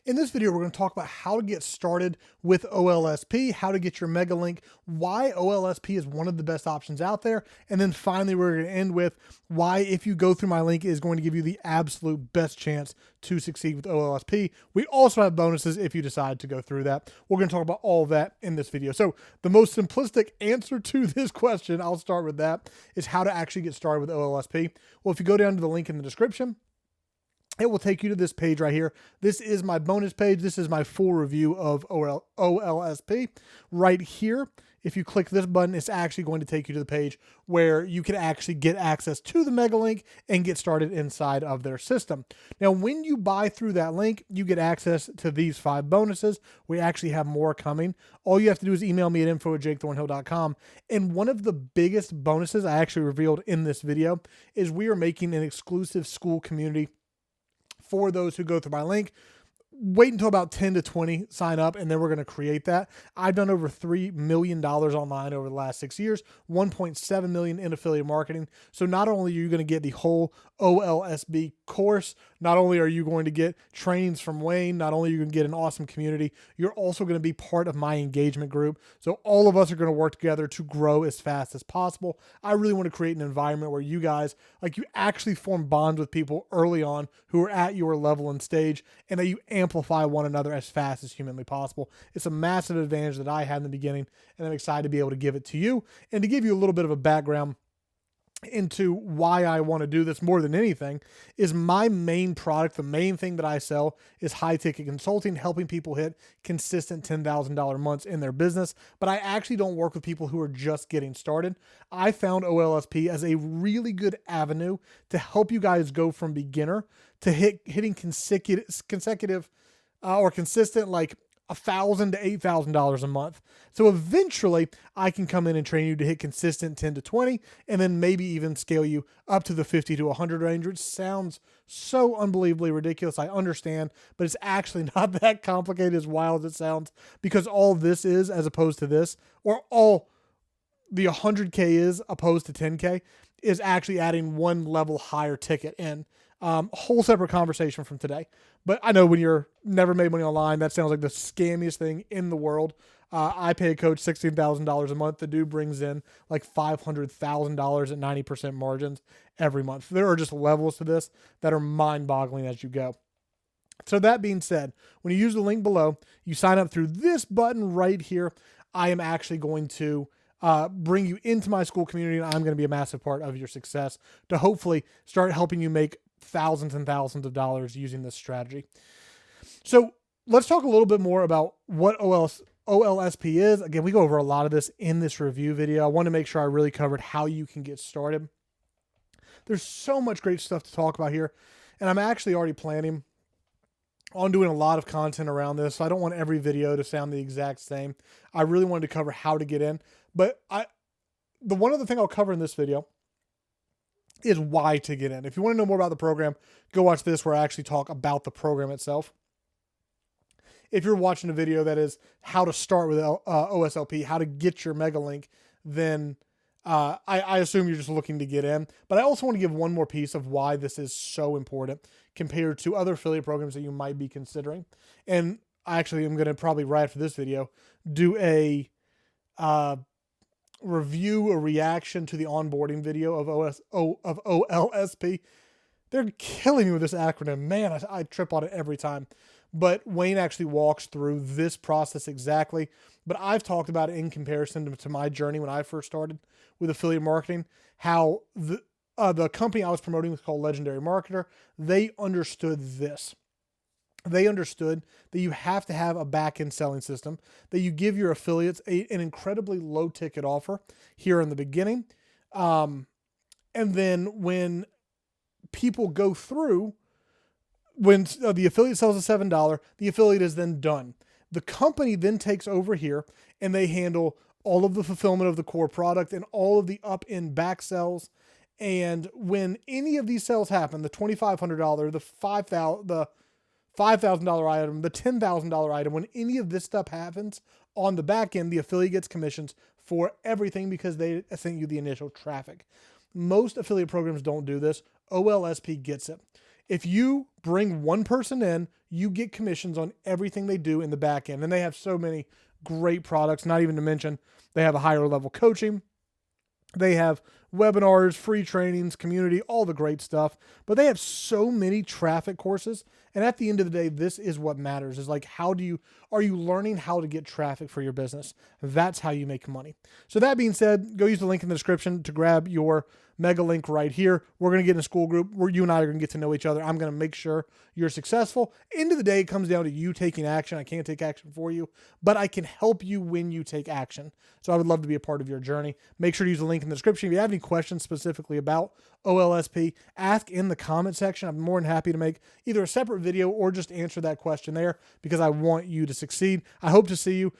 In this video, we're going to talk about how to get started with OLSP, how to get your MegaLink, why OLSP is one of the best options out there, and then finally we're going to end with why, if you go through my link, is going to give you the absolute best chance to succeed with OLSP. We also have bonuses if you decide to go through that. We're going to talk about all of that in this video. So the most simplistic answer to this question, I'll start with that, is how to actually get started with OLSP. Well, if you go down to the link in the description, it will take you to this page right here. This is my bonus page. This is my full review of OLSP. Right here, if you click this button, it's actually going to take you to the page where you can actually get access to the MegaLink and get started inside of their system. Now, when you buy through that link, you get access to these 5 bonuses. We actually have more coming. All you have to do is email me at info@jakethornhill.com. And one of the biggest bonuses I actually revealed in this video is we are making an exclusive school community for those who go through my link. Wait until about 10 to 20 sign up, and then we're going to create that. I've done over $3 million online over the last 6 years, 1.7 million in affiliate marketing. So not only are you going to get the whole OLSB course, not only are you going to get trainings from Wayne, not only are you going to get an awesome community, you're also going to be part of my engagement group. So all of us are going to work together to grow as fast as possible. I really want to create an environment where you guys, you actually form bonds with people early on who are at your level and stage, and that you amplify one another as fast as humanly possible. It's a massive advantage that I had in the beginning, and I'm excited to be able to give it to you. And to give you a little bit of a background into why I want to do this more than anything, is my main product, the main thing that I sell, is high ticket consulting, helping people hit consistent $10,000 months in their business. But I actually don't work with people who are just getting started. I found OLSP as a really good avenue to help you guys go from beginner to hitting consecutive or consistent, $1,000 to $8,000 a month. So eventually I can come in and train you to hit consistent 10 to 20, and then maybe even scale you up to the 50 to 100 range, which sounds so unbelievably ridiculous. I understand, but it's actually not that complicated, as wild as it sounds, because all this is, as opposed to this, or all the 100K is opposed to 10K, is actually adding one level higher ticket in. Whole separate conversation from today. But I know when you're never made money online, that sounds like the scammiest thing in the world. I pay a coach $16,000 a month. The dude brings in $500,000 at 90% margins every month. There are just levels to this that are mind-boggling as you go. So that being said, when you use the link below, you sign up through this button right here. I am actually going to bring you into my school community, and I'm going to be a massive part of your success to hopefully start helping you make thousands and thousands of dollars using this strategy. So let's talk a little bit more about what OLSP is. Again, we go over a lot of this in this review video. I want to make sure I really covered how you can get started. There's so much great stuff to talk about here, and I'm actually already planning on doing a lot of content around this. So I don't want every video to sound the exact same. I really wanted to cover how to get in, but the one other thing I'll cover in this video is why to get in. If you want to know more about the program, go watch this where I actually talk about the program itself. If you're watching a video that is how to start with OSLP, how to get your MegaLink, then I assume you're just looking to get in. But I also want to give one more piece of why this is so important compared to other affiliate programs that you might be considering. And I actually am going to probably, right after this video, do a review, a reaction to the onboarding video of OLSP. They're killing me with this acronym. Man, I trip on it every time. But Wayne actually walks through this process exactly. But I've talked about it in comparison to my journey when I first started with affiliate marketing, how the company I was promoting was called Legendary Marketer. They understood this. They understood that you have to have a back-end selling system, that you give your affiliates an incredibly low ticket offer here in the beginning. And then when people go through, when the affiliate sells a $7, the affiliate is then done. The company then takes over here and they handle all of the fulfillment of the core product and all of the up-end back sells. And when any of these sales happen, the $2,500, the $5,000 item, the $10,000 item, when any of this stuff happens on the back end, the affiliate gets commissions for everything because they sent you the initial traffic. Most affiliate programs don't do this. OLSP gets it. If you bring one person in, you get commissions on everything they do in the back end. And they have so many great products, not even to mention they have a higher level coaching. They have webinars, free trainings, community, all the great stuff. But they have so many traffic courses. And at the end of the day, this is what matters, is like, are you learning how to get traffic for your business? That's how you make money. So that being said, go use the link in the description to grab your MegaLink right here. We're going to get in a school group where you and I are going to get to know each other. I'm going to make sure you're successful. End of the day, it comes down to you taking action. I can't take action for you, but I can help you when you take action. So I would love to be a part of your journey. Make sure to use the link in the description. If you have any questions specifically about OLSP, ask in the comment section. I'm more than happy to make either a separate video or just answer that question there, because I want you to succeed. I hope to see you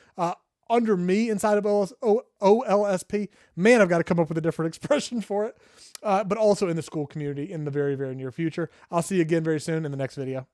under me inside of OLSP. Man, I've got to come up with a different expression for it. But also in the school community in the very, very near future. I'll see you again very soon in the next video.